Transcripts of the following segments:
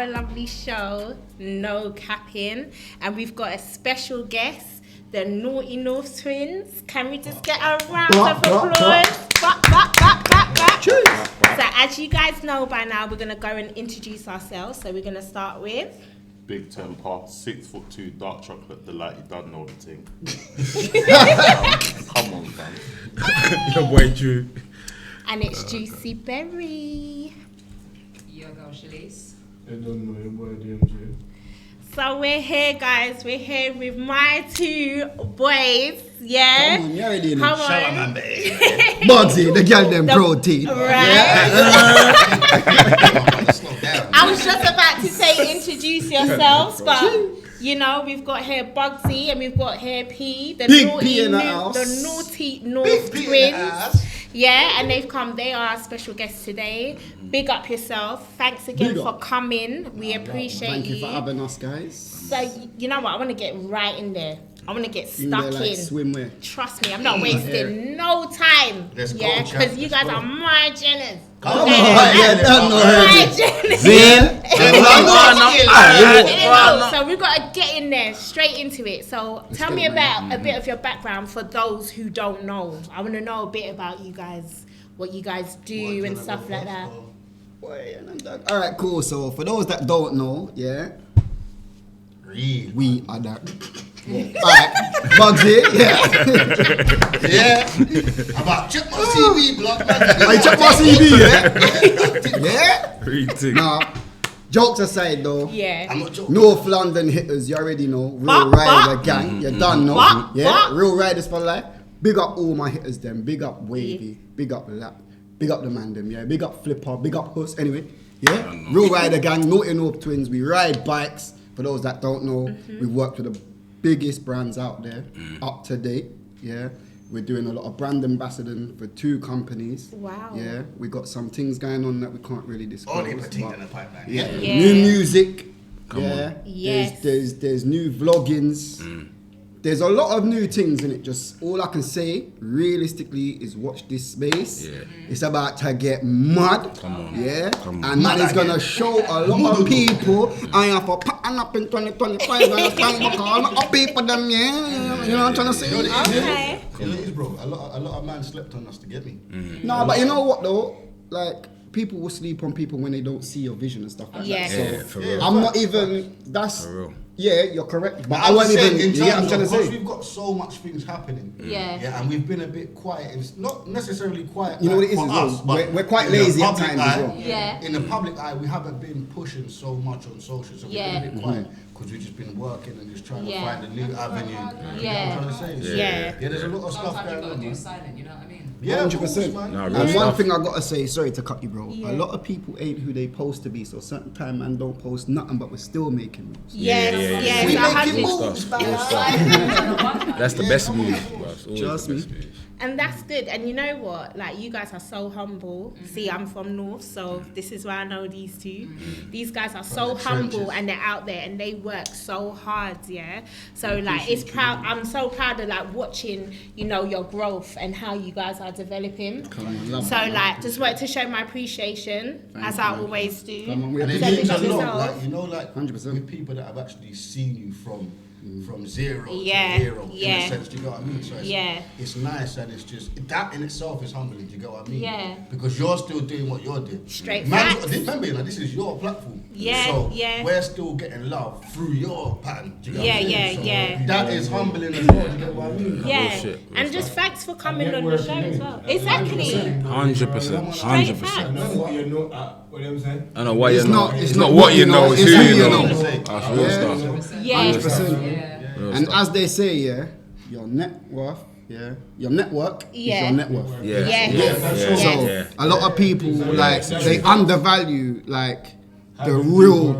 our lovely show, No Capping, and we've got a special guest, the Naughty North Twins. Can we just get a round of applause? So as you guys know by now, we're going to go and introduce ourselves. So we're going to start with... Big Temper, 6'2", dark chocolate delight. You don't know the thing. Come on, fam. Your boy Drew. And it's Juicy Berry. Your girl Shalice. I don't know, your boy DMJ. So we're here, guys. We're here with my two boys. Yeah. Come on, you already know. Come on. Shout out, man, baby. Bugsy, the girl them protein. Right. Slow down. I was just about to say introduce yourselves, but you know we've got here Bugsy and we've got here P, the Big naughty, P in the house. the naughty North P in the Twins. house. Yeah, and they've come. They are our special guests today. Big up yourself. Thanks again Big for up. coming. We appreciate Thank you for having us, guys. So you know what? I want to get right in there. I want to get In stuck there like in. swimwear. Trust me, I'm not wasting no time. Let's go, yeah, champ. because you guys Let's are go. my generous. Come Okay? on, yeah, that's not My heard. generous. So we've got to get in there, straight into it. So tell me about a bit of your background for those who don't know. I want to know a bit about you guys, what you guys do and stuff like that. All right, cool. So for those that don't know, yeah, Real. we are that. All right, Bugsy, yeah. Yeah. About check my CV, blood. I check my CV, yeah. Retake. Now, jokes aside though. Yeah. I'm not joking. North London hitters, you already know. Real What? Rider gang, you done know. What? Yeah, What? Real Riders for life. Big up all my hitters them. Big up Wavy. Big up Lap. Big up the man them. Yeah. Big up Flipper. Big up Huss. Anyway, yeah. Real Rider gang, Naughty North Twins. We ride bikes. For those that don't know, we work with the biggest brands out there, up to date. Yeah. We're doing a lot of brand ambassadoring for 2 companies. Wow. Yeah. We got some things going on that we can't really disclose. Only petite but- in the pipeline. yeah. Yeah. New music. Come yeah. Yes. There's new vloggings. There's a lot of new things in it. Just all I can say, realistically, is watch this space. Yeah. It's about to get mad. Come on. Yeah. Come on. And man Mad is gonna again. show a lot of people. I have for pattern up in 2025. Understand? Because I'm not happy for them. Yeah. You know what I'm trying to say? You know what it is? Okay. You know what it is, bro? A lot of man slept on us to get me. No, but you know what though? Like, people will sleep on people when they don't see your vision and stuff like Yeah. that. Yeah, So for real. I'm not even. That's. For real. Yeah, you're correct. But I I'm wasn't saying even. in You get what I'm terms trying of, to because say? we've got so much things happening. Yeah. And we've been a bit quiet. It's not necessarily quiet. You know what it is for as well? us, but We're quite in the lazy at public times as eye- well. Yeah. In the public eye, we haven't been pushing so much on social, so we've Yeah. been a bit quiet because we've just been working and just trying Yeah. to find a new avenue. You know Yeah. what I'm trying to say? So, Yeah. there's a lot of stuff Sometimes you going gotta on. do Man. silent, you know what I mean? Yeah, 100%. man. Nah, real And one stuff. thing I gotta say, sorry to cut you, bro. Yeah. A lot of people ain't who they supposed to be, so certain time man don't post nothing, but we're still making moves. Yes, yeah, yes, We a making hundred- Real moves, stuff. man. Real stuff. That's the best move, bro. It's always Trust the me. best move. And that's good. And you know what? Like, you guys are so humble. See, I'm from North, so this is why I know these two. These guys are so the humble trenches. and they're out there and they work so hard, yeah? So, like, it's proud. I'm so proud of, like, watching, you know, your growth and how you guys are developing. So, like, just wanted to show my appreciation, as I always do. Come on, we And it So means big a up lot, yourself. like, you know, like 100%. with people that have actually seen you from zero Yeah, to hero, yeah. in a sense, do you get what I mean? So it's, Yeah. it's nice and it's just, that in itself is humbling, do you get what I mean? Yeah. Because you're still doing what you're doing. Straight Man, facts. remember, you know, this is your platform. Yeah, So yeah. we're still getting love through your pattern, do you get Yeah, what I'm saying? yeah, So yeah. that is humbling as well, do you get what I mean? Yeah, shit, real and just thanks for coming on the show as well. Exactly. 100%. Straight 100%. facts. What you know, what I'm saying? I know why It's you know. not- It's not what you know, it's who you know. know. That's real Yeah. stuff. Yeah. 100%. Real And stuff. as they say, yeah, your net worth, yeah, your network Yeah. is your net worth. Yeah. Yes. Yeah. Yes. So Yeah. a lot of people like they undervalue like the real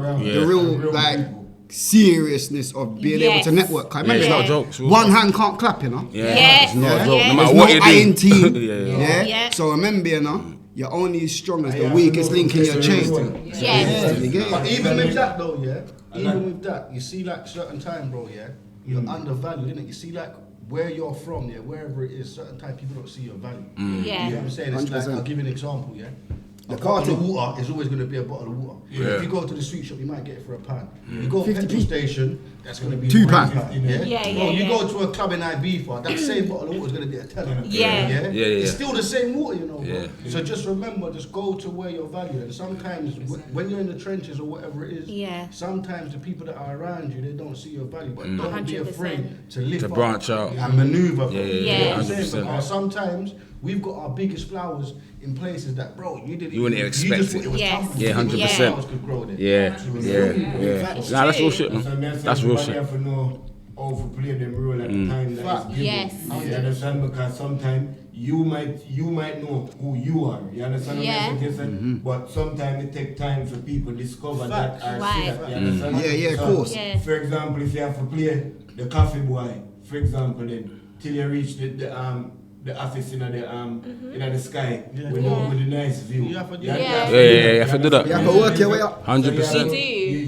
like seriousness of being able Yes. to network. 'Cause remember, it's not a like, joke, it's real one stuff. hand can't clap, you know. Yeah. Yes. It's not a Yeah. joke. No Yeah. matter There's what no you iron do. team. Yeah. Yeah. Yeah. So remember, you know, you're only as strong as the weakest link in your chain. Yes. Yeah, you get But it? even with that though, yeah, even with that, you see like certain time, bro, yeah, you're undervalued, innit? You see like where you're from, yeah, wherever it is, certain time people don't see your value. Yeah. You know what I'm saying? It's like, 100%. I'll give you an example, yeah. a bottle of water is always going to be a bottle of water. Yeah. If you go to the sweet shop, you might get it for £1. You go to a 50p. petrol station, that's going to be £2. You go to a club in Ibiza, that same bottle of water is going to be a tenner. Yeah. It's still the same water, you know. Yeah. So just remember, just go to where you're valued. And sometimes when you're in the trenches or whatever it is, sometimes the people that are around you, they don't see your value. But don't be 100%. afraid to lift To up branch out. and maneuver. Yeah. You know what I'm saying? 100%. Because sometimes we've got our biggest flowers in places that, bro, you didn't. You wouldn't expect just, it. was Yes. tough. Yeah, 100%. Flowers could grow there. Yeah. Nah, that's real shit, man. That's real You shit. have to know how to play them role at the time that is given. Yes. You understand? Because sometimes you might know who you are. You understand what I'm saying? But sometimes it takes time for people to discover that or see that. You understand? Yeah, of course. Yeah. For example, if you have to play the coffee boy, for example, then till you reach the office in the sky with the nice view. You have to do You have to do that. You have to work your way up. 100%.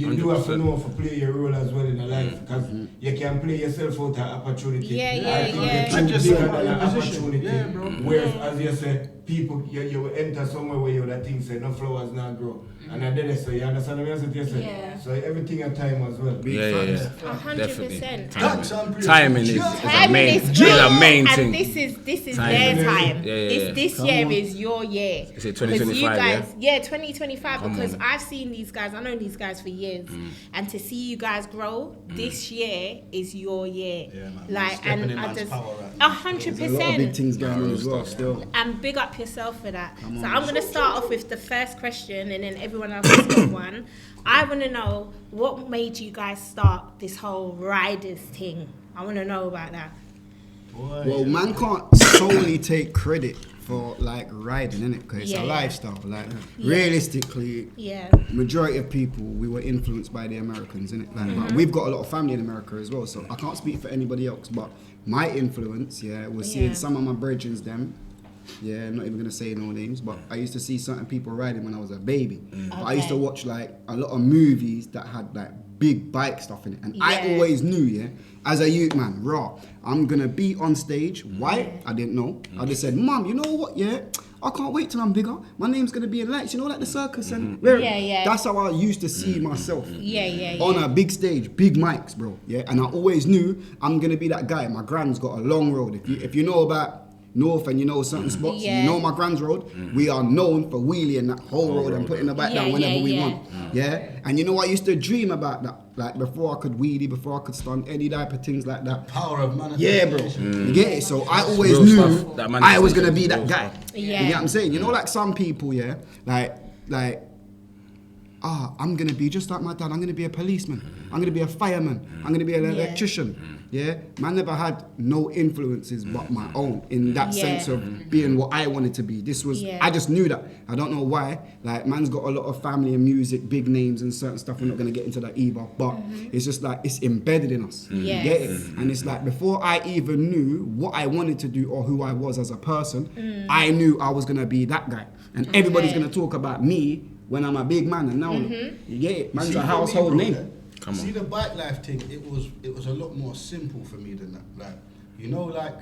You do have to know to play your role as well in the life, because you can play yourself out an opportunity. Yeah, I think yeah. you're too bigger Yourself than out an of your position. opportunity. Yeah, bro. Whereas, as you say, people, you will enter somewhere where you that thing say no flowers not grow. And then so you understand what I'm saying? Yeah. So everything at time as well. Yeah. 100%. Timing is a Timing is main and thing. this is Timing. their time. Yeah. This year is your year. Is it 'Cause 2025, you yeah? guys, yeah, 2025. Come because on. I've seen these guys. I know these guys for years, and to see you guys grow, this year is your year. Yeah, man. Like, Stepping in and I man's just power right now. 100%. There's a lot of big things going on as well still. And big up yourself for that. So I'm going to start off with the first question and then everyone else has got one. I want to know what made you guys start this whole riders thing. I want to know about that. Well, man can't solely take credit for like riding, innit? Because it's Yeah, a yeah. lifestyle. Like Yeah. realistically, Yeah. majority of people we were influenced by the Americans, innit? Like, but we've got a lot of family in America as well, so I can't speak for anybody else. But my influence, was seeing Yeah. some of my brethren them. Yeah, I'm not even gonna say no names, but I used to see certain people riding when I was a baby. But I used to Okay. watch like a lot of movies that had like big bike stuff in it, and I Yeah. always knew, as a youth man, I'm gonna be on stage. Why? I didn't know. I just said, Mum, you know what? I can't wait till I'm bigger. My name's gonna be in lights, you know, like the circus and Yeah. That's how I used to see myself. Yeah. On a big stage, big mics, bro. Yeah, and I always knew I'm gonna be that guy. My grand's got a long road. If you know about North and you know certain spots, Yeah. you know my grand's road. We are known for wheeling that whole road and putting the bike down whenever we want. Yeah, and you know I used to dream about that. Like before I could wheelie, before I could stunt, any type of things like that. Power of manifestation. Yeah, bro. You get it? So I always Real knew stuff. That I was gonna manifestation be is that real guy. stuff. Yeah. You get what I'm saying? You know, like some people, I'm gonna be just like my dad. I'm gonna be a policeman. I'm gonna be a fireman. I'm gonna be an electrician. Yeah, man never had no influences but my own in that sense of being what I wanted to be. This was I just knew that. I don't know why. Like man's got a lot of family and music, big names and certain stuff. We're not gonna get into that either. But it's just like it's embedded in us. You get it? And it's like before I even knew what I wanted to do or who I was as a person, I knew I was gonna be that guy. And everybody's gonna talk about me when I'm a big man. And now you get it? Man's See, a for household me, bro, name. yeah, Come See on. the bike life thing, it was a lot more simple for me than that. Like, you know, like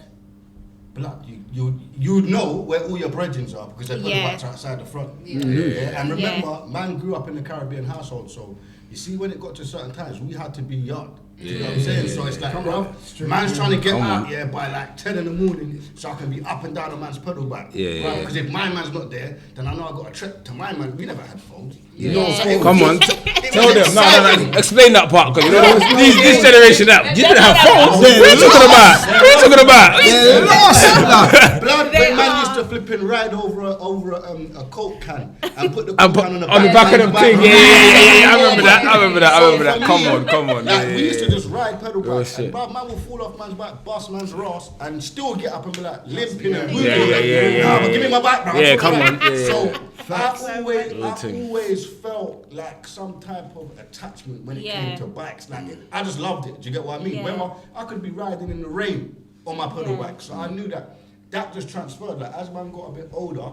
blood, you know where all your brethren are because they put the bikes outside the front. Yeah. And remember, man grew up in the Caribbean household, so you see when it got to certain times we had to be young. You know what I'm saying? So it's like, bro, man's trying to get out by like 10 in the morning so I can be up and down a man's pedal bike. Yeah. Because if my man's not there, then I know I got a trip to my man. We never had phones. Yeah. You know, so it was Come on. it Tell was them. exciting. No. Explain that part, because you know this generation now. You didn't have phones. What are you talking about? What are you talking about? They're lost, blood. Blood, They when man are. used to flip and ride over a Coke can and put the And Coke put can on the back of the thing. Yeah. I remember that. So for me, Come on. Like, we used to Yeah. just ride pedal Real bikes, shit. and bruv, man will fall off man's back, bust man's Ross, and still get up and be like limping and Yeah, moving. yeah. Nah, but give me my bike, bro. Yeah, come on. Yeah. So I thing. always felt like some type of attachment when it came to bikes. Like I just loved it. Do you get what I mean? Yeah. Whether I could be riding in the rain on my pedal bike, so I knew that just transferred. Like as man got a bit older,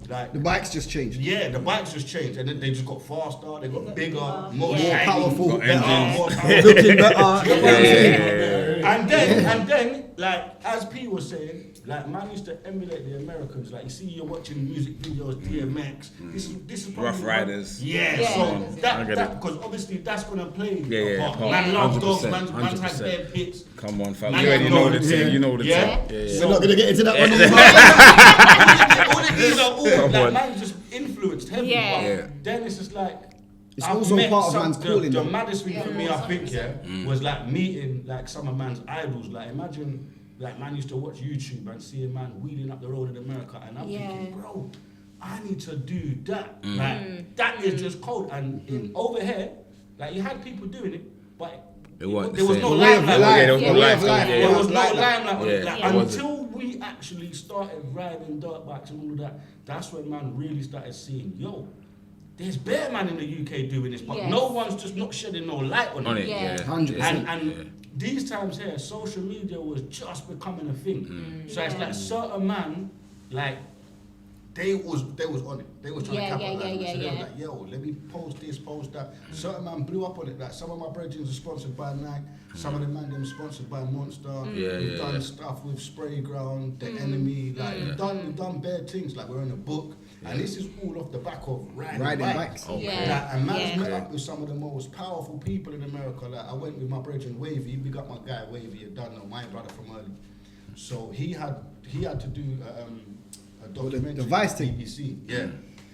like The bikes just changed. yeah, the bikes just changed, and then they just got faster, they got bigger, more More shiny, powerful, got better, engines. more powerful. Looking better. And then, like as P was saying, like man used to emulate the Americans. Like you see, you're watching music videos, DMX. This is probably Rough Riders. Yeah, Yeah. so I get that it. because obviously that's gonna play. Yeah, a yeah, part. part. Man love dogs, 100%, man's had 100%. bare pits. Come on, fam. Man, You already you know know the the thing. thing. You know the thing. Yeah. Yeah. We're not gonna get into that one. All of these are all Come like on. man just influenced heavy. Yeah. But Yeah. then it's just like It's I've also met part of some- man's calling, The though. maddest thing for me, I think, Mm. was like meeting like some of man's idols. Like imagine like man used to watch YouTube and see a man wheeling up the road in America, and I'm Yeah. thinking, bro, I need to do that. Mm. Like that is just cold. And over here, like you had people doing it, but It wasn't there the was same. no The way of limelight. life. Yeah, there was no The way life. of life. Yeah, There yeah. was no limelight on it. Yeah, Like, it wasn't. until we actually started riding dirt bikes and all of that, that's when man really started seeing, yo, there's bare man in the UK doing this, but Yes. no one's just not shedding no light on On it. it, Yeah. yeah. 100%. And these times here, social media was just becoming a thing. So it's like certain man, like they was on it. They was trying Yeah, to capitalize on it. yeah, So they yeah. was like, yo, let me post this, post that. Certain man blew up on it. Like some of my brethren are sponsored by Nike, some of the man them sponsored by Monster. Yeah, We've yeah, done yeah. stuff with Spray Ground, The Enemy. Like we've done bad things. Like we're in a book, and this is all off the back of riding bikes. bikes. Yeah. Like, and man's Yeah. met up with some of the most powerful people in America. Like I went with my brethren Wavy, big up my guy Wavy, you don't know, my brother from early. So he had to do a documentary. the Vice on thing. BBC. Yeah.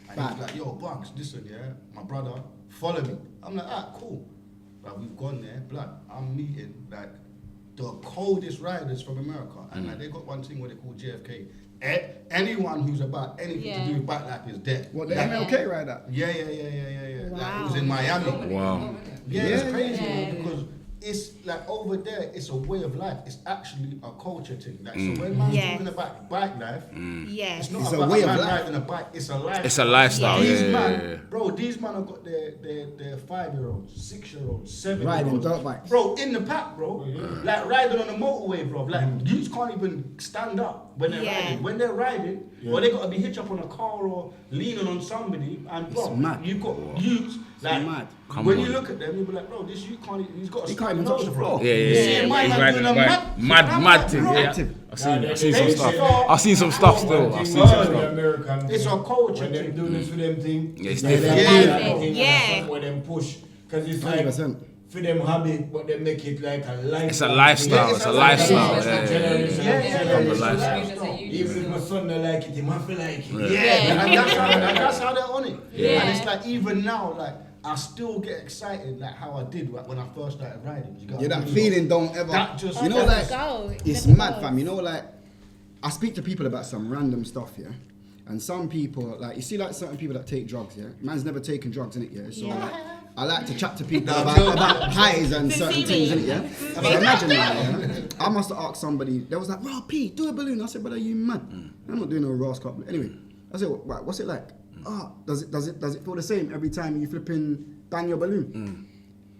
And he was like, yo, Bugs, listen, yeah, my brother, follow me. I'm like, cool. Like we've gone there, blood. I'm meeting like the coldest riders from America, and like they got one thing what they call JFK. Anyone who's about anything to do with bike life is dead. What the Like, MLK rider? yeah. Like it Wow. was in Miami. Wow. Yeah, it's Yeah, crazy yeah. man, because it's like over there, it's a way of life. It's actually a culture thing. Like, so when man's Yeah. talking about bike life, Yes. it's not It's a about way a of man life. riding a bike. It's a lifestyle. It's a lifestyle. These Yeah, man, yeah, yeah. bro, these man have got their 5-year-olds, 6-year-olds, 7-year-olds. Riding dirt bikes. Bro, in the pack, bro. Like riding on the motorway, bro. Like you just can't even stand up when they're Yeah. riding. When they're riding, or they gotta be hitched up on a car or leaning on somebody. And bro, It's mad. you've got youths like mad. Come when on. you look at them, you'll be like, bro, this you can't. He's got a He can't even nose, touch the bro. floor. Yeah, You see yeah. my He's man riding doing a a mad mad thing. bro. Yeah. Active. I've seen some It's stuff. all- I've seen some stuff still. I've seen some The stuff. American It's thing. a culture When them thing. do this for them thing, Yeah, it's they different. do Yeah. that thing and Yeah. that's what them push. Because it's like 100%. for them hobby, but they make it like a lifestyle. It's a lifestyle. Yeah, It's a lifestyle. It's a Yeah, generation. Yeah. It's a lifestyle. Even if my son don't like it, he must feel like it. Yeah, and that's how they're on it. Yeah. And it's like even now, like I still get excited like how I did when I first started riding. You got Yeah, that me? feeling don't ever. That just- you know, Let like go. it's Let mad, go. fam. You know, like I speak to people about some random stuff, yeah. And some people, like you see, like certain people that take drugs, yeah. Man's never taken drugs, innit, yeah. So like, I like to chat to people about highs and certain things, innit, yeah. So imagine that, yeah. I must have asked somebody. They was like, "Raw P, do a balloon." I said, "Brother, you mad? I'm not doing no Ross Cup." Anyway, I said, "Right, what's it like?" Does it feel the same every time you flipping bang your balloon?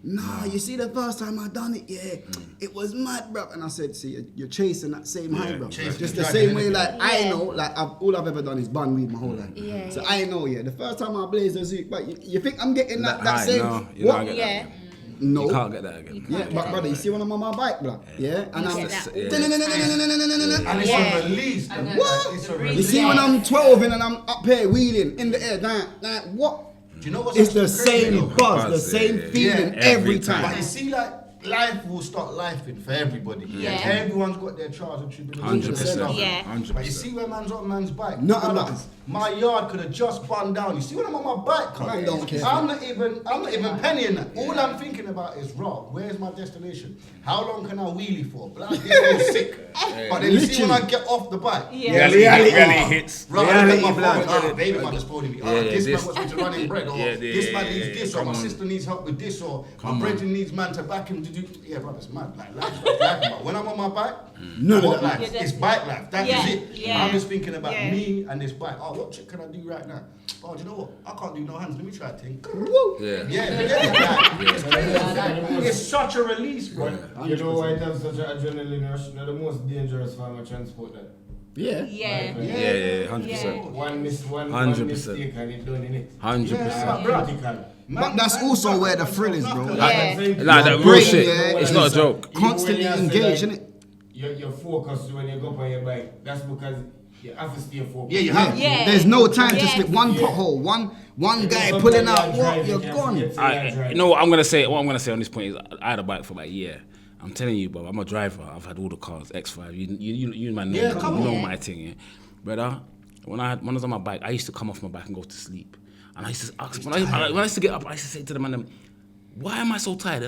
Nah, you see the first time I done it, yeah, it was mad, bro. And I said, see, you're chasing that same high, bro. chasing Just the the dragon, same way, innit? like I know, like all I've ever done is bun weed my whole life. Yeah, So yeah. I know, yeah. The first time I blazed a Zoot, but you think I'm getting that high, same? no, you what? don't get Yeah. that. No. You can't get that again. Yeah, but brother, you see when I'm on my bike, bro, yeah, and I'm. get that. And it's Yeah. a release. What? It's a You release. see when I'm 12 and I'm up here wheeling in the air, what? Do you know what's It's the actually crazy, same though? buzz, the Buzz, same yeah. feeling Yeah, every every time. But time. you see, like, life will start lifing for everybody. Yeah. Everyone's got their trials and tribulations. 100%. Yeah. 100%. But you see when man's on man's bike, Nothing brother, matters. my yard could have just burned down. You see when I'm on my bike, cuz, Man don't care. I'm not even pennying that. All I'm thinking about is, raw, where's my destination? How long can I wheelie for? Blood, this is sick. But then you see when I get off the bike, Yeah. Reality hits. right, Reality, my blood. phone, baby mother's phoning me. this- This man wants me to run in bread, or Yeah, this man needs this, or come my on. sister needs help with this, or Come my on. brethren needs man to back him to do. Yeah, bro, it's mad. Like life, but when I'm on my bike, None of what that life? matters. It's bike life. That is Yeah, it. yeah. I'm just thinking about Yeah. me and this bike. Oh, what trick can I do right now? Oh, do you know what? I can't do no hands. Let me try a thing. Yeah. It's crazy. It's such a release, bro. You know why it has such an adrenaline rush? Now the most dangerous form of transport that. Yeah. Yeah. Yeah, 100%. One 100%. mistake and it done in it. 100%. Critical. But that's also where the thrill is, bro. Yeah. Like that real brain, shit. yeah, It's not a joke. Constantly engaged, innit? you're focused when you go up on your bike. That's because you have to stay focused. Yeah, you have. Yeah. There's no time to Yes. slip. One pothole, one guy pulling out, what? You're gone. You know what I'm gonna say? What I'm gonna say on this point is, I had a bike for about a year. I'm telling you, bro. I'm a driver. I've had all the cars, X5. You man, Yeah, come know on. my thing, yeah. Brother, when I was on my bike, I used to come off my bike and go to sleep. And I used to ask when I used to get up, I used to say to the man, why am I so tired?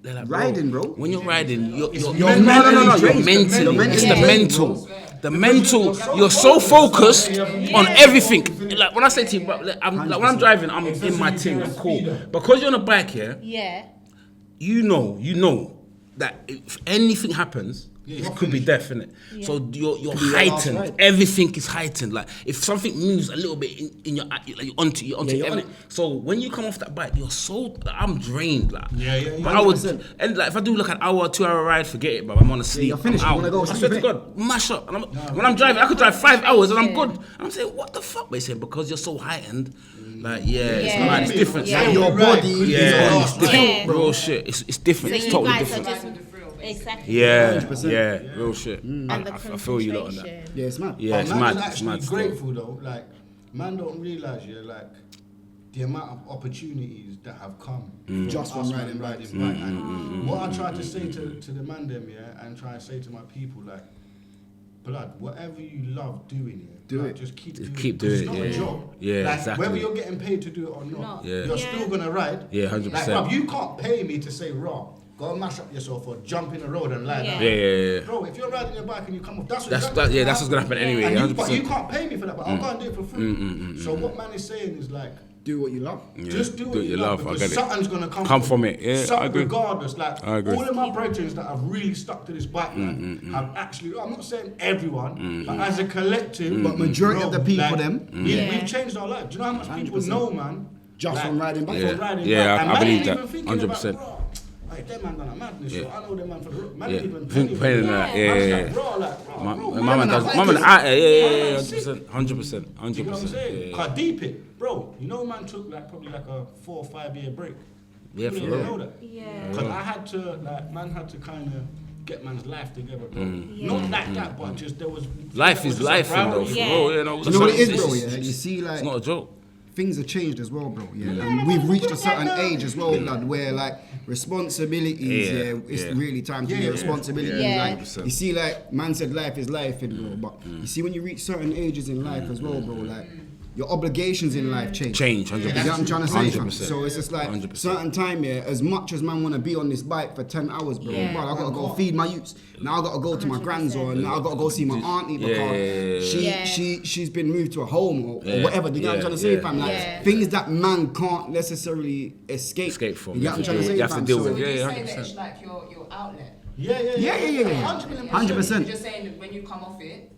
They're like, Riding, bro. When you're riding, you're you're no. You're mentally mentally. drained. It's Yeah. the mental. The mental. You're so focused on everything. Like when I say to you, bro, like when I'm driving, I'm in my thing. I'm cool. Because you're on a bike here, Yeah. you know that if anything happens, it could be death, innit? Yeah. So you're your last heightened. ride. Everything is heightened. Like if something moves a little bit in your, like you're onto you're on it. So when you come off that bike, you're so I'm drained. Like Yeah. But I would 100%. and like if I do like an hour, 2 hour ride, forget it, bro. I'm on a sleep. you're finished. I'm You out. wanna go I swear sleep, to innit? God, mash up. And when I'm driving, I could drive 5 hours and I'm good. And I'm saying, what the fuck? They say because you're so heightened. Like it's Yeah. mad. It's different. Yeah. Your body Yeah, is it's on different. Yeah. Real shit. It's different. So It's you totally guys different. are just Riding the thrill, basically. exactly. Yeah, 100%. yeah, real shit. And the I feel you lot on that. concentration. Yeah, it's mad. Yeah, it's man mad. is It's actually mad. Still. grateful though. Like, man don't realize, like the amount of opportunities that have come Just from us riding man bikes. bike. And what I try to say to the man them, and try to say to my people, like, blood, whatever you love doing, Do like, it. just keep Just doing keep it. 'Cause doing it's it, not a yeah. job. Yeah, like, exactly. whether you're getting paid to do it or not, Not. Yeah. you're Yeah. still gonna ride. Yeah, 100%. Like, bruv, you can't pay me to say raw. Go and mash up yourself or jump in the road and lie Yeah. down. Yeah. Bro, if you're riding your bike and you come off, that's That's exactly what's gonna happen anyway. and you, but you 100%. can't pay me for that, but I'll go and do it for free. So what man is saying is like, Do what you love. Yeah. just do what you love I because get it. something's gonna Come from it. Yeah, I Something agree. regardless. Like I agree. all of my brethren that have really stuck to this bike man have actually. I'm not saying everyone, but as a collective. But majority of the people like, them- we've changed our lives. Do you know how much people 100%. know, man? Just from riding bike. Yeah. From riding Yeah, bike. I And man believe ain't that. even thinking 100%. about, bro, like, that man done a madness. Yeah. So I know them man for the road. Man Yeah. ain't even Think playing that. Yeah, Man's yeah, like, yeah. bro, like, bro, My bro, mama man, does. like, Mama, like, yeah, man, sick. 100%, You know what I'm 100%. saying? Yeah, Cause deep it, bro. You know, man took like probably like a 4 or 5 year break. Yeah, You for didn't real. know that. Yeah. Cause I had to, like, man had to kind of get man's life together, bro. Yeah. Not like that, but just there was. Life there was is just a life, though. priority. For Yeah. real, you know. You know what it is, it's- bro? it's- Yeah, you see, like It's not a joke. things have changed as well, bro. Yeah, and we've reached a certain age as well, lad, where like responsibilities, Yeah, it's yeah. really time to Yeah, be a yeah. responsibility. Yeah. Like 100%. you see, like man said, life is life, bro. But you see, when you reach certain ages in life as well, bro, like your obligations in life change. Change, You know 100%. what I'm trying to say, fam? 100%. So it's just like 100%. certain time, yeah. As much as man want to be on this bike for 10 hours, bro, Yeah. bro, I gotta go feed my youths. Now I gotta go to my grands or now I gotta go see my auntie because Yeah. she's been moved to a home or whatever. Do you know what I'm trying to say, Yeah. fam? Like Yeah. things that man can't necessarily escape from. You know what I'm trying to Yeah. say, You have to fam? deal So- with Would Yeah, you say 100%. that it's like your outlet? Yeah. Yeah. 100%. You're just saying that when you come off it,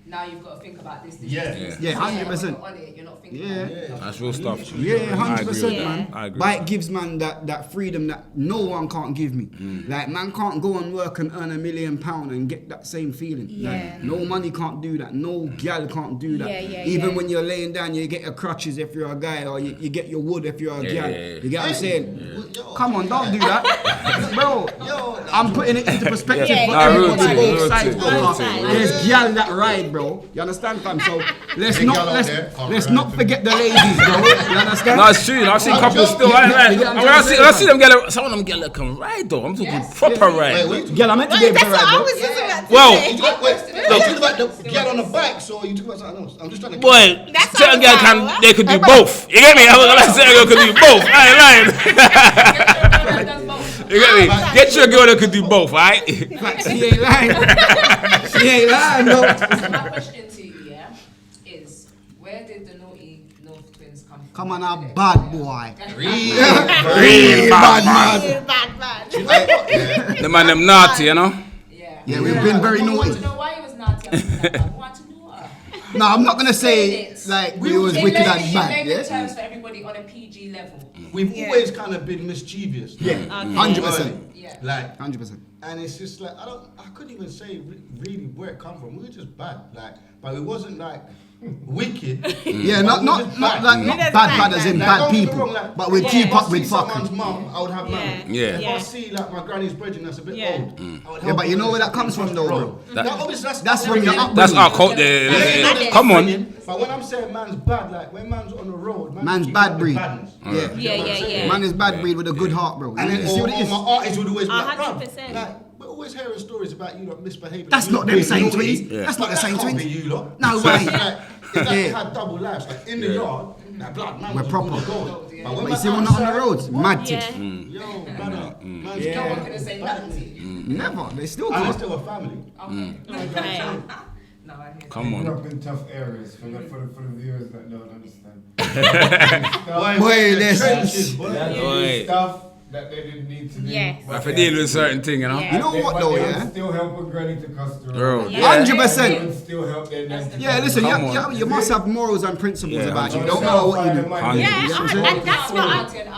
now you've got to think about this. Yeah. Yeah, 100%. On it, you're not thinking Yeah. about it. That's real stuff. Yeah, I agree 100%, with man. that. I agree. Bike gives man that freedom that no one can't give me. Like man can't go and work and earn £1 million and get that same feeling. Yeah. Like, no money can't do that. No gal can't do that. Yeah, Even yeah. when you're laying down, you get your crutches if you're a guy, or you get your wood if you're a gal. yeah. You get what I'm saying? Yo. Come on, don't do that, bro. I'm putting it into perspective Yeah, for yeah. everybody, Nah, both real sides. thing, bro. real thing. There's gal that ride, bro. You understand, fam? So let's Big not gal out let's there, can't let's ride. not forget the ladies, bro. You understand? No, it's true. I've seen couples still. Yeah, When I see them get some of them get can ride though. I'm talking proper ride. Wait. Girl, I meant to be able to That's what ride, I bro. was just about to Well, say. Wait, you talking about the girl on the bike, so you talking about something else? I'm just trying to. Boy, That's certain how girl it's can out. they could do both. You get me? I'm gonna say a girl could do both. I ain't lying. You get me? Get your girl that could do both, alright? Like, she ain't lying. She ain't lying, bro. So my question to you, yeah, is where did the naughty North twins come from? Come on, a bad boy. Real bad man. You bad man. The man them naughty, you know. Yeah. Yeah, we've been very I want naughty. to know why he was naughty. I want to know. No, I'm not gonna say like we was wicked and bad, In yeah? terms for everybody on a PG level. We've always kind of been mischievous. Yeah, 100%. Yeah. Like, 100%. and it's just like I couldn't even say really where it come from. We were just bad, like, but it wasn't like wicked. Yeah, not bad as in Like, bad don't get me people, wrong, like, but we if keep I up with see someone's fucking. mum, I would have manners. Yeah. If I see like my granny's brethren that's a bit old, I would Yeah, help but you her know where with that comes something from, though, across the bro. road. Now, obviously, That's from your upbringing. That's our cult. Come on. But when I'm saying man's bad, like when man's on the road, Man's keep bad up breed. with badness. Yeah. You know what I'm saying? Man is bad breed with a good heart, bro. And then You see what it or is? my artist would always be like, 100%. like, we're always hearing stories about you lot misbehaving. That's You not lot them being same naughty. twins. Yeah. That's not the That same can't twins. be you lot. No So way. it's like, it's like Yeah. we had double lives. Like in the yard, like blood, man We're was proper. good to go. But when But you we're see, we're not on the outside, roads. Mad Yeah. tick. Yo, brother, man's Yeah. No one covered. could have said Bad nothing to you. Never. They still And go. it's still a family. Okay. Okay. No, I hear Come Grew on. up in tough areas for the viewers that don't understand. Boy, this. Trenches, boy. They had to do Oi. stuff that they didn't need to do. Yes. but I have to they deal had with to do. certain thing, you know. Yeah. You know what though, They yeah? would still help a granny to cross the road. Bro, Yeah. yeah. 100%. They would still help their nephew. Yeah, listen, Come you, on. you must have morals and principles Yeah, about you. 100%. Don't matter what you do. Hundred. Yeah, You know what I'm saying? and that's what I.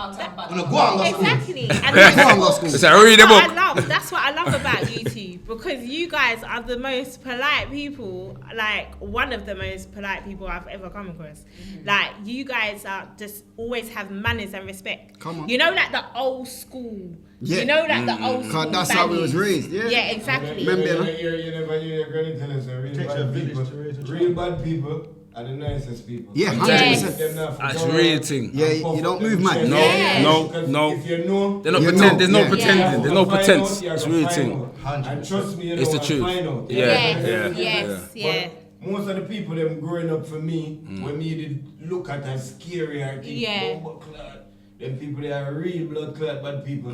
On a Guanga school. Exactly. And Go that's on, go what- school. It's a read the That's what book. I love. That's what I love about you two, because you guys are the most polite people. Like one of the most polite people I've ever come across. Like you guys are just always have manners and respect. Come on. You know, like the old school. Yeah. You know, like the old school. That's how we was values. raised. Yeah. Yeah, exactly. Remember, You never hear your granny tell us real Takes a bad village people. to raise a child. Real bad people are the nicest people. Yeah, And 100%. them not That's for real God thing. Yeah, and you puff don't up move, them man. chest. No, Yeah. no, Because no. If you know, They're not You pretend. know, There's no yeah. pretending. There's no Find pretense. out, you It's have real to thing. find out. And trust me, you know, It's the I'll truth. find out. Yeah, Yes, yeah, yes, yeah. But most of the people them growing up for me, when me did look at as scary or think, Yeah. blood clot, them people they are real blood clot bad people.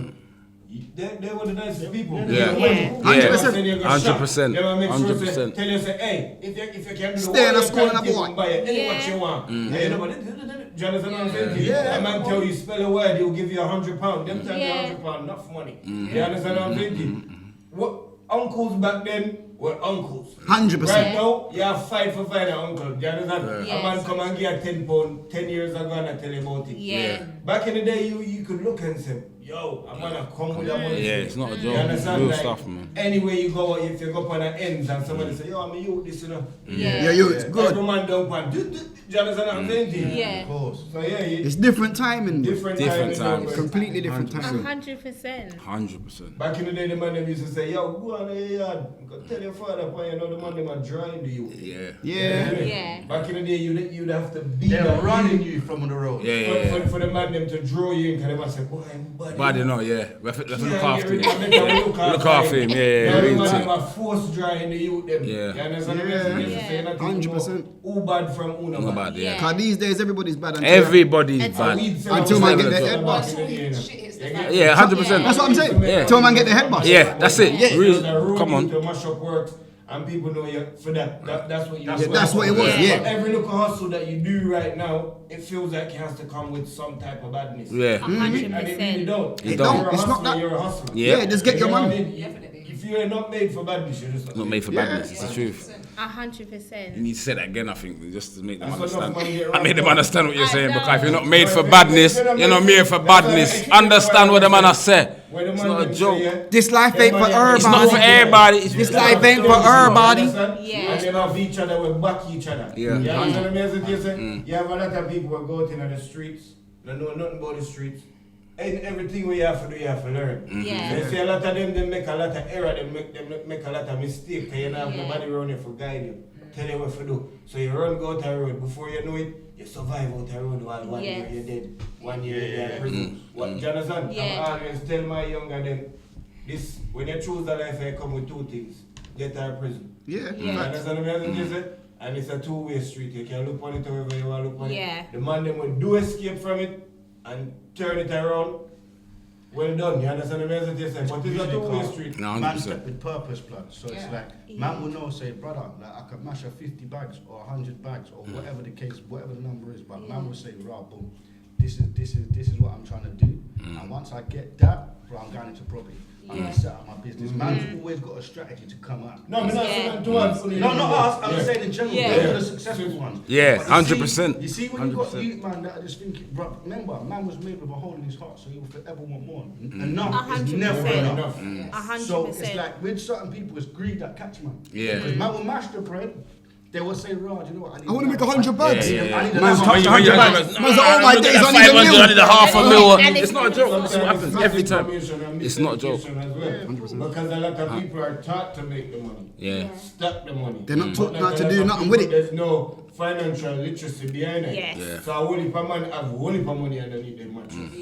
They were the nicest people. Yeah. Yeah. 100%. 100%. They will make sure 100%. say, tell you say, hey, if you can do Stay in the what school you and can a boy. do, buy it, any what Yeah. you want. And you know what? Do you understand what I'm saying? to you? Yeah. A man tell you spell a word, he'll give you £100. Them time Yeah. £100 enough money. You understand what I'm saying? to you? What uncles back then were uncles. 100%. Right now, you have fight for find an uncle. Do you understand? Yeah. A man come and give you £10 10 years ago and I tell you about it. Yeah. Back in the day, you could look and say, yo, I'm gonna come with your money. Yeah, it's not a You joke. It's understand? real Like, stuff, man. Anywhere you go, if you go up on the ends and somebody say, yo, I'm a youth, this, you know. Yeah, you, it's Every good. man don't want. Do you understand what I'm saying to you? Yeah. Of course. So yeah, It's different timing. bro. different Different time. times. Completely different timing. 100%. 100%. Back in the day, the man them used to say, yo, go on the yard. Go tell your father, you know, the man them are drying to you. Yeah. Yeah. Yeah. Back in the day, you'd have to be They're that running you you from the road. Yeah, yeah, yeah. for the man them to draw you in, because they must say, boy, I'm buddy. But you know, yeah. We have to look Yeah, after him. look Look after him, yeah, The real man thing. them are force drying the youth them. Yeah. You understand what Yeah. I'm saying? Yeah. 100%. Who bad from who not Not bad. bad, yeah. Cause these days everybody's bad. Until Everybody's Until bad. Until man get their head bust. Yeah, 100%. That's what I'm saying. Yeah. Till man get their head bust. Yeah, that's it. Yeah. Real. Come on. To mash up works, and people know you for that. That's what you. That's Yeah, that's what it was. Yeah. Yeah. But every little hustle that you do right now, it feels like it has to come with some type of badness. Yeah. And it really 100%. don't. It If don't. You're a It's not hustler, that- you're a hustler. Yeah. Yeah, just get your You know what I money. mean? If you're not made for badness, you're just Not made for Yeah. badness. It's the truth. 100%. You need to say that again, I think, just to make them That's what understand. enough money get I made them right understand what you're I saying, know. because if you're not made for badness, you're not made for badness. Understand what the man has said. Where the It's man not a them say, joke. yeah, This life them ain't for man them- It's not for everybody. everybody. It's This just life ain't for everybody. Yeah. And them have each other, we back each other. Yeah. You understand what I'm saying? You have a lot of people who go out in the streets, they know nothing about the streets. And everything we have to do, you have to learn. Yeah. So you see a lot of them, they make a lot of error, they make a lot of mistake, because you don't have Yeah. nobody around you to guide you, tell you what to do. So you run, go out the road, before you know it, you survive out the road while 1 year Yes. you're dead, 1 year you're in prison. What, do you understand? Yeah. I always tell my younger them, this, when you choose the life, you come with two things, death or prison. Yeah. You Yeah. understand what I'm saying? And it's a two-way street. You can look on it however you want to look on Yeah. it. The man them will do escape from it and turn it around. Well done, you understand what I'm saying? But it's a Usually two-way can't. street. No, Man 100%. step with purpose, blood. So it's Yeah. like, man will know, say, brother, like I could mash a 50 bags or 100 bags or whatever the case, whatever the number is, but man will say, right, boom, this is what I'm trying to do. And once I get that, bro, I'm going into property. I'm Yeah. gonna set up my business. Man's always got a strategy to come out. No, I'm not Yeah. saying to us. No, not us. I'm saying in general. Yeah. They're the successful ones. Yeah, But you 100%. see- You see, when you got 100%. youth man that are just thinking, bro, remember, man was made with a hole in his heart, so he will forever want more. Enough is 100%. never enough. 100%. So it's like with certain people, it's greed that catch man. Yeah. Because man will mash the bread, they will say, Raj, you know what? I want to make 100 bags. I need a Man's lamp. touched 100 bags. Man's like, oh my days, I need a 500, I need a meal. half a mil. And It's not a joke. That's what happens every time. It's not a joke. 100%. Because a lot of people are taught to make the money. Yeah. Stack the money. They're not taught But not to there's do a lot nothing of with people, it. There's no financial literacy behind it. Yes. Yeah. So a whole heap of man have a whole heap of money underneath their mattress.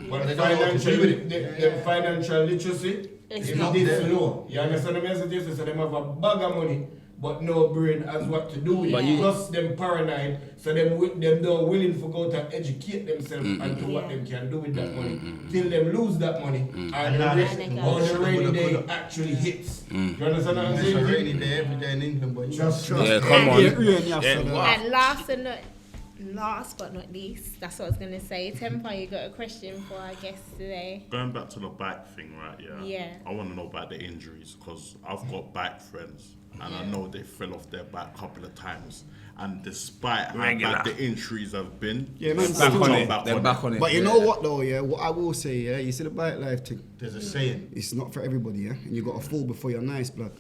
But They the don't know what to do with it. the financial literacy It's is not this there. low. You understand the message? So them have a bag of money, but no brain as what to do with But it. you- Plus them paranoid, so them don't willing to go to educate themselves and to what Yeah. them can do with that money till them lose that money and Nah, the that's- rainy day Coulda. actually hits. You understand what I'm It's a saying? rainy day every day in England, but Just Yeah, come on. And last but not least, that's what I was gonna say. Tempa, you got a question for our guest today? Going back to the bike thing, right? Yeah. Yeah. I want to know about the injuries because I've got bike friends and I know they fell off their bike a couple of times. And despite how Regular. bad the injuries have been, Yeah, they're man, Back still on jump it. They're back on it. But you know what though, yeah? What I will say, yeah? You see the bike life thing? there's a saying. It's not for everybody, yeah? And you got to fall before you're nice, blood.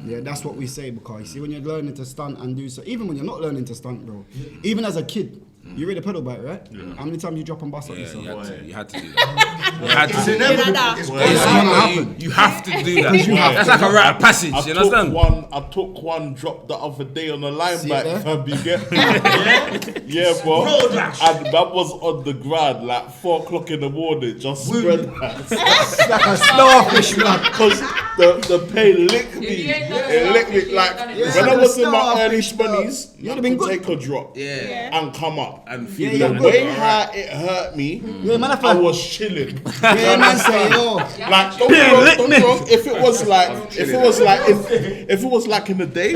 Yeah, that's what we say because you see when you're learning to stunt and do so, even when you're not learning to stunt, bro, even as a kid, you read a pedal bike, right? How many times you drop and bust on Yeah, yourself? you had to do that. You had It's to. inevitable. that. It's It's gonna happen. gonna happen. You have to do that. That's like a rite of passage. You understand? I took one drop the other day on the line See bike, it fam, you get yeah, bro. Road rash. And that was on the ground like 4 o'clock in the morning, just spread that. It's like a starfish, blood. Because the pain licked me. If you ain't done It licked me starfish, you like ain't done it. Yeah, when I the was in my early starfish, blood. 20s, You'd I have been could good. take a drop and come up. And Yeah, feel you're The that. good. way how it hurt me, Yeah, man, I was chilling. Yeah, man, say, yo. Like don't get me wrong, if it was like in the day,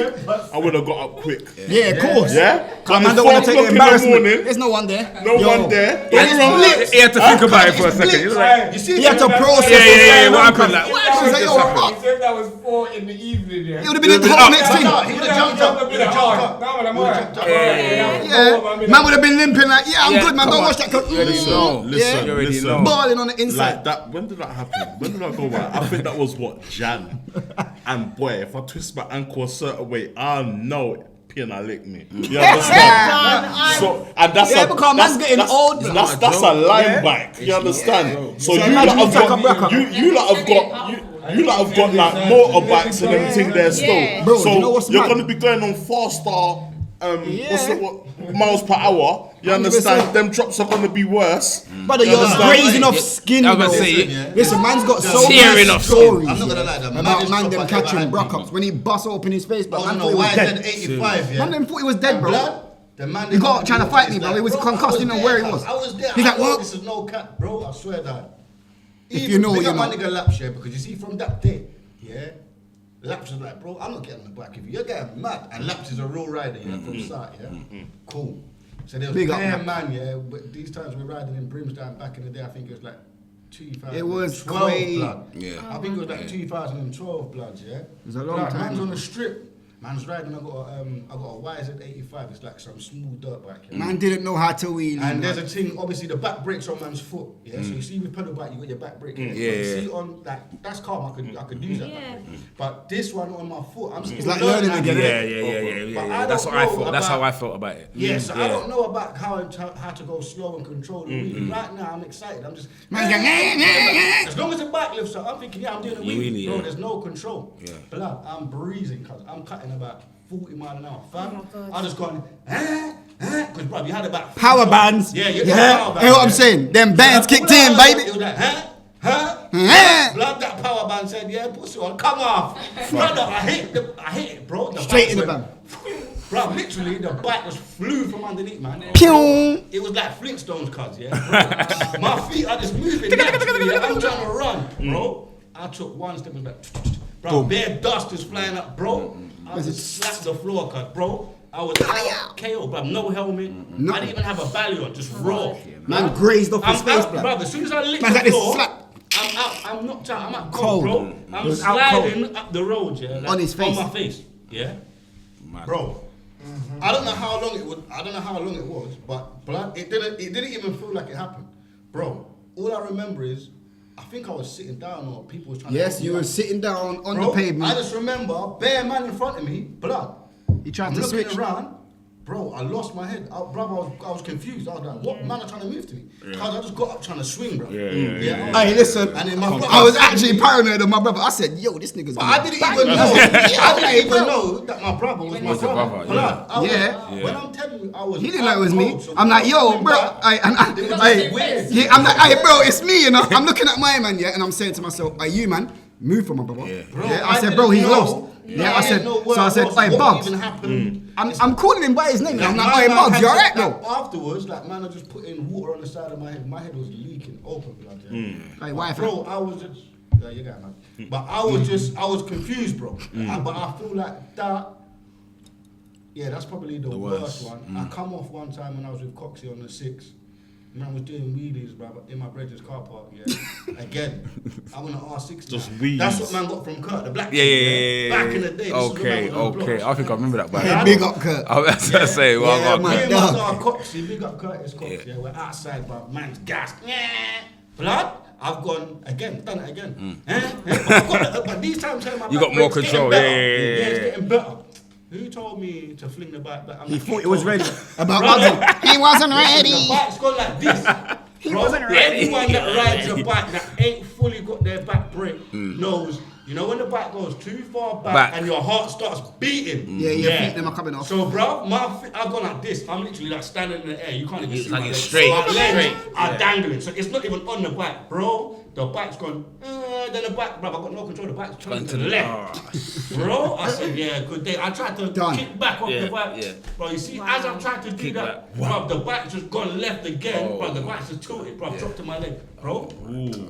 I would have got up quick. Yeah, of course. Yeah? Come But on, at don't 4 want to take o'clock the in the embarrassment. morning, There's no one there. no Yo. one there. Yeah, Don't get me wrong. He had to think about it for a second. He was like, You see, He had to process yeah, it. yeah, yeah. What happened? Like, what He was like, yo, happened? fuck. He said that was 4 in the evening. Yeah. It would have been in the whole next thing. No, he would have jumped up. He would have jumped up. Yeah, man would have been limping like, yeah, I'm Yeah, good, man. come Don't on. watch that. know. Yeah, You already know. balling on the inside. Like that, when did that happen? When did I go out? I think that was what, Jan. And boy, if I twist my ankle a certain way, I know Piana licked me. You understand? So, and that's Yeah, a, because man's getting old. That's a line bike. You understand? So you lot imagine you have take a got bracket. you lot have got you lot have got like motorbikes and everything there still. Yeah. Bro, so you know what's you're mad? gonna be going on faster. What's it, miles per hour? You 100%. understand? Them drops are gonna be worse. Brother, you're grazing off skin, I was bro. about to say, Listen, man's got so Tearing many off skin. stories I'm not gonna lie, the about maddest man drop them I ever catching had, Brockups when he bust open his face, I but was man on thought a he was YZ dead. 85, yeah. Man them thought he was dead, And bro. blood, the man He got trying to fight me, bro. He was concussed, didn't know where he was. I was there. He's I like, thought what? This is no cat, bro. I swear that. If you know, big you up my know. nigga Laps, yeah, because you see from that day, yeah, Laps was like, bro, I'm not getting on the back of you. You're getting mad. And Laps is a real rider, yeah, from start, yeah. Cool. So there was Big up, bare Laps. man, yeah. But these times we're riding in Brimstone back in the day. I think it was like 2012 It was blood. Yeah. I think it was like 2012 blood, yeah. It was a long time Man's ago. on the strip. Man's riding. I got a YZ85. It's like some smooth dirt bike. Yeah? Man didn't know how to wheel. And there's man. a thing, obviously the back brake's on man's foot. Yeah, so you see with pedal bike, you got your back brake. Yeah, Yeah, you yeah. see on like that's calm. I could use that. Yeah. Back brake. But this one on my foot, I'm still It's like learning how to again, do Yeah, it. yeah. But I That's don't what I know thought. That's how about- I felt about it. Yeah, so I don't know about how to go slow and control the wheel. Right now, I'm excited. I'm just. Man's going, "Nah, nah, nah." As long as the bike lifts up, I'm thinking, yeah, I'm doing a You wheel. really, Bro, yeah. there's no control. Yeah. Blood, I'm breezing, cuz I'm cutting about 40 miles an hour. Fam, Oh my God. I just gone, because, bro, you had about. Power bands. Yeah, you Yeah. power bands. Hear what I'm saying? Them bands kicked in, It baby. was like, Huh? Blood, that power band said, yeah, pussy on, come off. Brother, I hit it, bro. The Straight bike in the went- Bro, literally, the bike was flew from underneath, man. Pew. It was like Flintstones, cuz, yeah. Bro. My feet are just moving naturally. Yeah. I'm trying to run, bro. I took one step and like, bro, bare dust is flying up, bro. I just slapped the floor, cuz, bro. I was out, KO, bro. No helmet. I didn't even have a belly on, just raw. Man grazed off his I'm face, out, blood. bro. As soon as I licked Man's the like this, floor, slap. I'm out. I'm knocked out. I'm out Cold. cold, bro. He I'm was out sliding up the road, yeah. Like, On his face. On my face, yeah. Bro, I don't know how long it would. I don't know how long it was, but blood. It didn't even feel like it happened, bro. All I remember is, I think I was sitting down or people was trying. Yes, to you were sitting down on Bro, the pavement. I just remember bare man in front of me, blood. He tried I'm to looking switch. around. Bro, I lost my head. Brother, I was confused. I was like, what man are trying to move to me? Because I just got up trying to swing, bro. Hey, listen. And then my brother, I was actually paranoid of my brother. I said, yo, this nigga's I didn't even know. I didn't even know that my brother was my brother. brother, When I'm telling you, I was. He didn't know it was me. cold, so I'm like, yo, bro. I'm like, hey, bro, it's me, you know. I'm looking at my man, yeah, and I'm saying to myself, hey, you, man, move for my brother. Yeah, I said, bro, he's lost. Yeah, I said, so I said, hey, Bugs. I'm calling him by his name. I'm like, hey, Bugs, you alright, bro? Afterwards, like, man, I just put in water on the side of my head. My head was leaking open, blood. Hey, wife, Bro, I was just. Yeah, you got it, man. But I was confused, bro. But I feel like that. Yeah, that's probably the worst one. I come off one time when I was with Coxie on the 6. Man was doing wheelies, bro, in my brother's car park, yeah. Again, I went to R60. Just wheelies. That's what man got from Kurt, the black Yeah. Back in the day. Okay. I think I remember that. But Hey, big up, Kurt. I was gonna say, well, Yeah, well, man. Me and my dog Coxie, big up Curtis Cox, yeah. We're outside, bro. Man's gas. Blood. I've gone again, done it again. But these times, my You back got more brake's control, getting better. yeah. It's getting better. Who told me to fling the bike back? He thought it was ready. About Brother, Bugsy. He wasn't The ready. bike's gone like this. He wasn't ready. Anyone that rides a bike that ain't fully got their back brake knows, you know when the bike goes too far back. Back. And your heart starts beating. Yeah, your feet them are coming off. So, bro, I've gone like this. I'm literally like standing in the air. You can't even It's see like my it's legs. straight, My legs straight. are dangling. So it's not even on the bike, bro. The bike's gone. Then the bike, bro, I've got no control. The bike's turning to the left. Bro, I said, yeah, good day. I tried to Done. kick back off the bike. Yeah. Bro, you see, as I'm trying to do Kick that, back. bro, the bike's just gone left again. Bro, the bike's just tilted, bro. Dropped to my leg. Bro,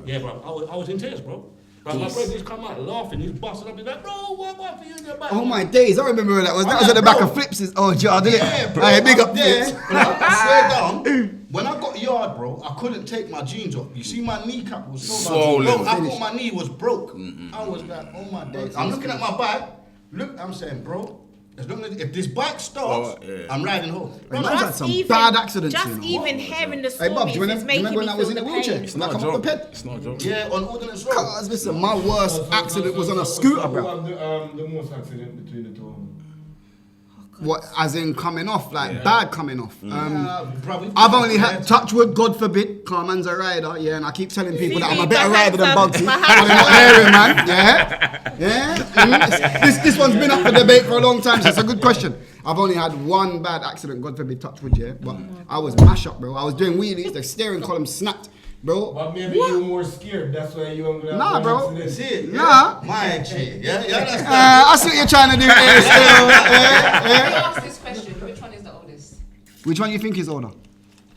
yeah, bro, I was in tears, bro. Bro, my brother just come out laughing. He's busting up. He's like, bro, what for you in your bike? Oh my days, I remember where that was. That was at the back of Flips'. Oh, Jar, didn't Yeah, it? bro. Hey, big up there, Flips. bro, I swear down. When I got yard, bro, I couldn't take my jeans off. You see, my kneecap was so Swollen. bro, I thought my knee was broke. I was like, oh my days. I'm looking at my bike. Look, I'm saying, bro, as long as if this bike stops, I'm riding home. Bro, Man's had some bad accidents, Just you know. even hearing the Hey, stories Bob, do you is remember making when me I was feel in a the wheelchair? pain. It's When I not a come off the joke. ped? It's not a joke. Yeah, on Ordnance Road. Cause listen, my worst accident was on a scooter, bro. The most accident between the two of them. What, as in coming off, like bad coming off. Bro, I've only had touchwood, God forbid, Carman's a rider, yeah, and I keep telling people that I'm a better rider than Bugsy. I'm not hearing, man, yeah. This one's been up for debate for a long time, so it's a good question. I've only had one bad accident, God forbid, touchwood, yeah, but I was mash up, bro. I was doing wheelies, the steering column snapped, bro. But maybe you were more scared. That's why you don't Nah, bro. See it? Nah. My G. Yeah, that's I see what you're trying to do. Let me ask this question. Which one is the oldest? Which one you think is older?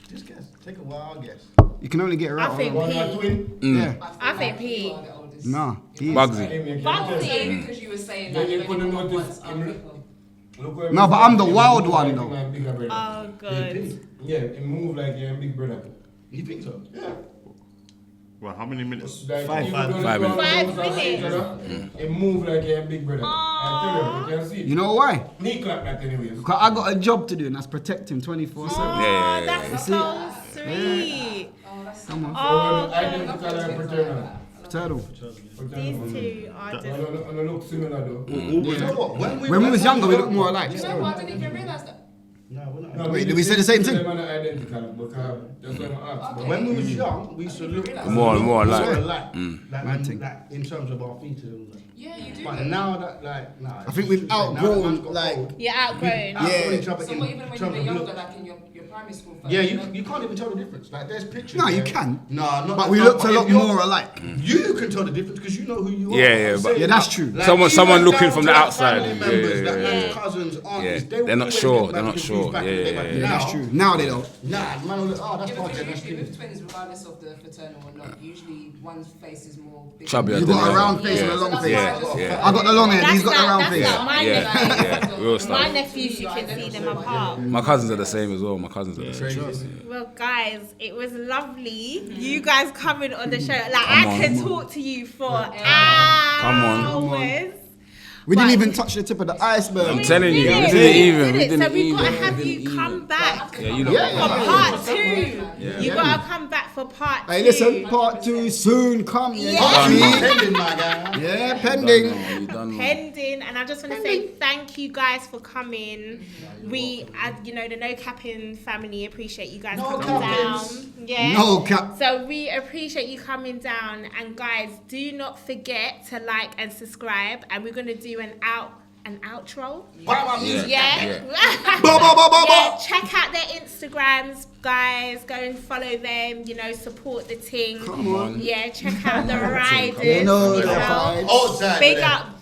Just guess. Take a wild guess. You can only get it right. I think One or Pete. twin? Yeah. I think you Pete. are the oldest. Nah. he is. Bugsy. Maybe because you were saying that You you couldn't only got notice once people. No, but I'm the wild one, though. Oh, good. Yeah, it move like your big brother. You think so? Yeah. Well, how many minutes? Like, Five even though minutes. the 5 ground goes minutes. off each other, It move like your big brother. I tell you can see it. You know why? Knee clap that anyways. Because I got a job to do, and that's protect him 24/7. Oh, that's so sweet. Come on. Oh, Identical and paternal. Turtle. these two are just. And they look similar though. You know what? When we was younger, we looked more alike. You know what? I didn't even realize that. No, we're not. No, Wait, but did we say the same thing? Them are not identical because that's what I'm asking. When we was young, we used to look More alike. like Mad thing. in terms of our features. And all that. Yeah, you do. But now that, like, nah. I think we've outgrown, like, You're outgrown. outgrown each other So in what, even when you terms were of younger, look. like in your primary school? First, Yeah, you can't even tell the difference. Like, there's pictures. No, you there. can. No, not. but we no, looked a but lot if you're- more alike. You can tell the difference because you know who you are. Yeah, I'm yeah, but- saying, Yeah, that's true. Someone even looking down from to the like outside. family Yeah, members, yeah, that yeah. man's cousins, aunties, Yeah, they will they're not always sure, get they're not confused sure. back in the day, Yeah, but yeah, Yeah, now- that's true. Now they don't. Nah, man, will look, oh, that's Yeah, part because that's usually cute. with twins, regardless of the fraternal or not, usually one's face is more big. Chubbier You than got the a round other. face and a Yeah. long So face. that's why I Yeah, just- yeah. I got the long hair, he's got the round that's face. like my Yeah, nephews. yeah, real My stuff. nephews, you can see them apart. My cousins are the same as well. My cousins are the same. Well, guys, it was lovely. You guys coming on the show. Like, Come I on. can talk to you for Come on. hours. We didn't But- even touch the tip of the iceberg. I'm telling you, we did didn't it. even. We We did it. So didn't we've got to even. have We you didn't come even. back Yeah, you know. Yeah. for part 2. You got to come back for part 2. Hey, listen, part 2 soon come. Yeah, Yeah. you see? Pending, my guy. Yeah, pending. We done, man. Pending. amazing, and I just want to say thank you guys for coming. We, you know, the No Capping family appreciate you guys coming down. Yeah. No cap. So we appreciate you coming down, and guys, do not forget to like and subscribe, and we're gonna do an outro. Yeah. Check out their Instagrams, guys. Go and follow them. You know, support the team. Come on. Yeah, check out the riders. You know you the know. vibes.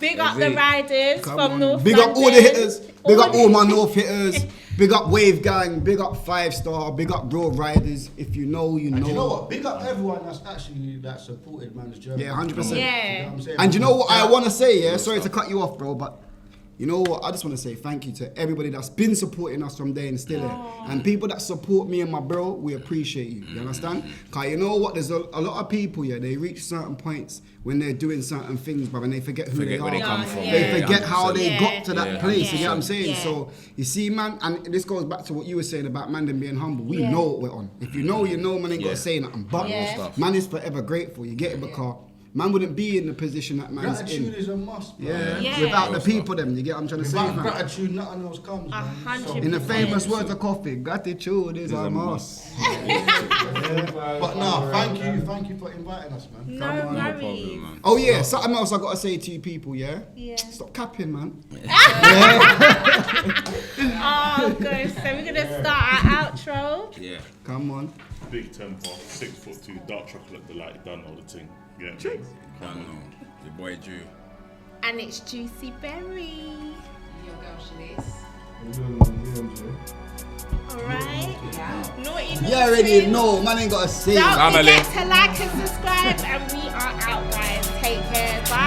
Big up the riders Come from on. North Big London. up all the hitters. Big up all my North hitters. Big up Wave Gang. Big up 5 Star. Big up Road Riders. If you know, you know. And you know what? Big up everyone that's actually supported man's journey. Yeah, 100%. Yeah. You know what I'm saying? And you know what I want to say, yeah? Sorry to cut you off, bro, but you know what? I just want to say thank you to everybody that's been supporting us from there and still there. And people that support me and my bro, we appreciate you. You understand? Because you know what? There's a lot of people, yeah, they reach certain points when they're doing certain things, but when they forget who they where are. they come from. They forget how they 100%. got to that place. You get what I'm saying? Yeah. So, you see, man, and this goes back to what you were saying about man them being humble. We know what we're on. If you know, you know, man ain't got to say nothing. But man is forever grateful. You get it? Because man wouldn't be in the position that man's Gratitude in. is a must, bro. Yeah. Without the people them, you get what I'm trying to say? Without man? gratitude, nothing else comes, man. 100%. In the famous words of Coffee, gratitude is a must. But no, thank you for inviting us, man. No worries. Problem, man. Oh yeah, something else I gotta say to you people, yeah? Yeah. Stop capping, man. Oh, good. So we're gonna start our outro. Yeah. Come on. Big temper, 6'2", dark chocolate delight, done all the thing. Yeah. Don't know. Your boy Drew. And it's Juicy Berry. Your girl Shanice. Alright. Yeah. Naughty You already Naughty. know, man ain't gotta say it. Don't Family. forget to like and subscribe, and we are out, guys. Take care. Bye.